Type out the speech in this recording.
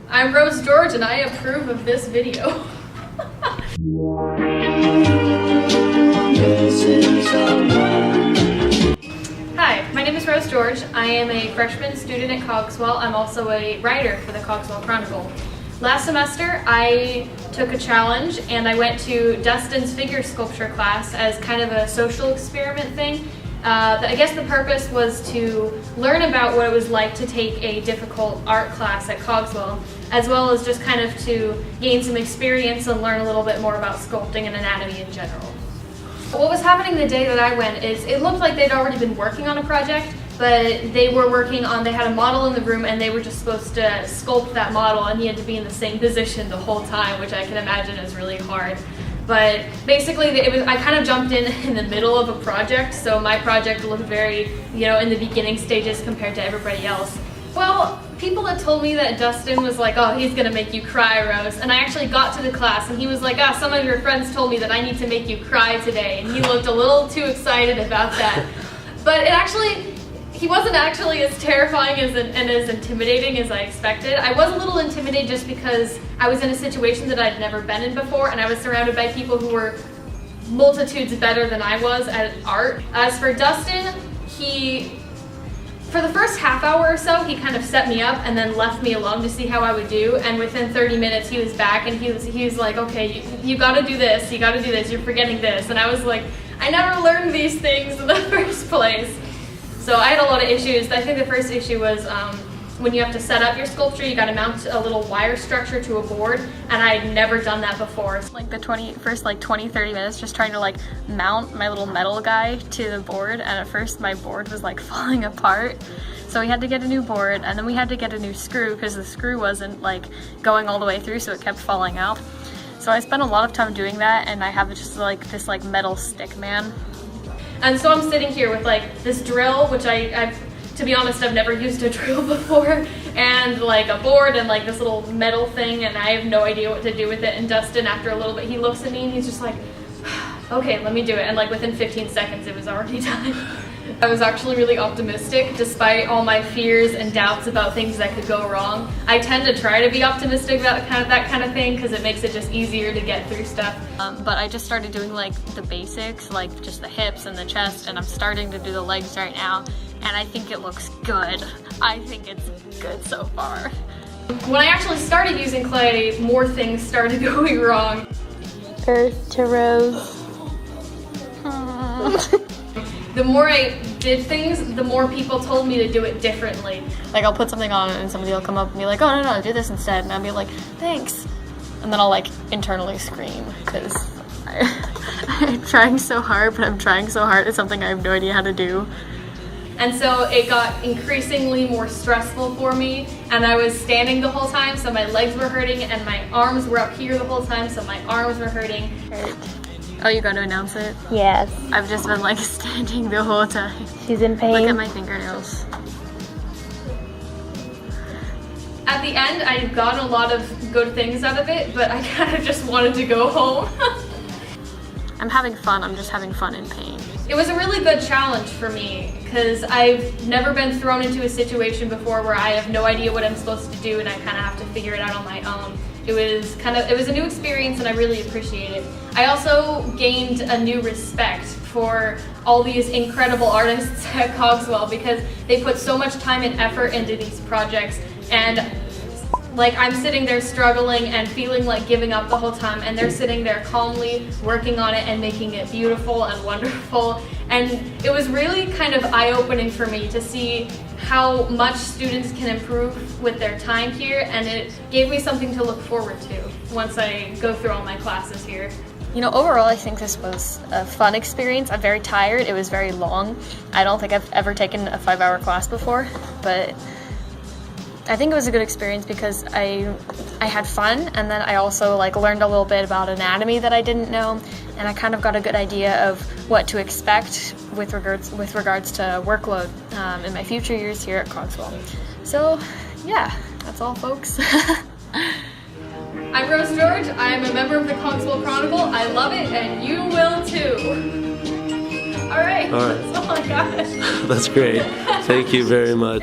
I'm Rose George and I approve of this video. Hi, my name is Rose George. I am a freshman student at Cogswell. I'm also a writer for the Cogswell Chronicle. Last semester, I took a challenge and I went to Dustin's figure sculpture class as kind of a social experiment thing. I guess the purpose was to learn about what it was like to take a difficult art class at Cogswell, as well as just kind of to gain some experience and learn a little bit more about sculpting and anatomy in general. What was happening the day that I went is it looked like they'd already been working on a project, but they had a model in the room and they were just supposed to sculpt that model, and he had to be in the same position the whole time, which I can imagine is really hard. But basically, I kind of jumped in the middle of a project, so my project looked very, in the beginning stages compared to everybody else. Well, people had told me that Dustin was like, oh, he's gonna make you cry, Rose. And I actually got to the class and he was like, some of your friends told me that I need to make you cry today. And he looked a little too excited about that. But he wasn't actually as terrifying and as intimidating as I expected. I was a little intimidated just because I was in a situation that I'd never been in before, and I was surrounded by people who were multitudes better than I was at art. As for Dustin, for the first half hour or so, he kind of set me up and then left me alone to see how I would do, and within 30 minutes he was back and he was like, okay, you gotta do this, you're forgetting this. And I was like, I never learned these things in the first place. So I had a lot of issues. I think the first issue was when you have to set up your sculpture, you gotta mount a little wire structure to a board, and I had never done that before. Like the first 20-30 minutes just trying to mount my little metal guy to the board, and at first my board was falling apart. So we had to get a new board, and then we had to get a new screw because the screw wasn't going all the way through, so it kept falling out. So I spent a lot of time doing that, and I have just this metal stick man. And so I'm sitting here with this drill, which to be honest, I've never used a drill before, and a board and this little metal thing, and I have no idea what to do with it. And Dustin, after a little bit, he looks at me and he's just like, okay, let me do it. And within 15 seconds, it was already done. I was actually really optimistic despite all my fears and doubts about things that could go wrong. I tend to try to be optimistic about that kind of thing because it makes it just easier to get through stuff. But I just started doing the basics, just the hips and the chest, and I'm starting to do the legs right now, and I think it looks good. I think it's good so far. When I actually started using clay, more things started going wrong. Earth to Rose. The more I did things, the more people told me to do it differently. I'll put something on and somebody will come up and be like, oh no, do this instead. And I'll be like, thanks. And then I'll internally scream because I'm trying so hard, but I'm trying so hard at something I have no idea how to do. And so it got increasingly more stressful for me, and I was standing the whole time, so my legs were hurting, and my arms were up here the whole time, so my arms were hurting. Oh, you got to announce it? Yes. I've just been standing the whole time. She's in pain. Look at my fingernails. At the end, I got a lot of good things out of it, but I kind of just wanted to go home. I'm having fun. I'm just having fun in pain. It was a really good challenge for me because I've never been thrown into a situation before where I have no idea what I'm supposed to do and I kind of have to figure it out on my own. It was a new experience and I really appreciate it. I also gained a new respect for all these incredible artists at Cogswell because they put so much time and effort into these projects, and I'm sitting there struggling and feeling like giving up the whole time, and they're sitting there calmly working on it and making it beautiful and wonderful. And it was really kind of eye-opening for me to see how much students can improve with their time here, and it gave me something to look forward to once I go through all my classes here. Overall, I think this was a fun experience. I'm very tired. It was very long. I don't think I've ever taken a 5-hour class before, but I think it was a good experience because I had fun, and then I also learned a little bit about anatomy that I didn't know, and I kind of got a good idea of what to expect with regards to workload in my future years here at Cogswell. So yeah, that's all, folks. I'm Rose George. I'm a member of the Cogswell Chronicle. I love it, and you will too. All right. That's all I got. That's great. Thank you very much.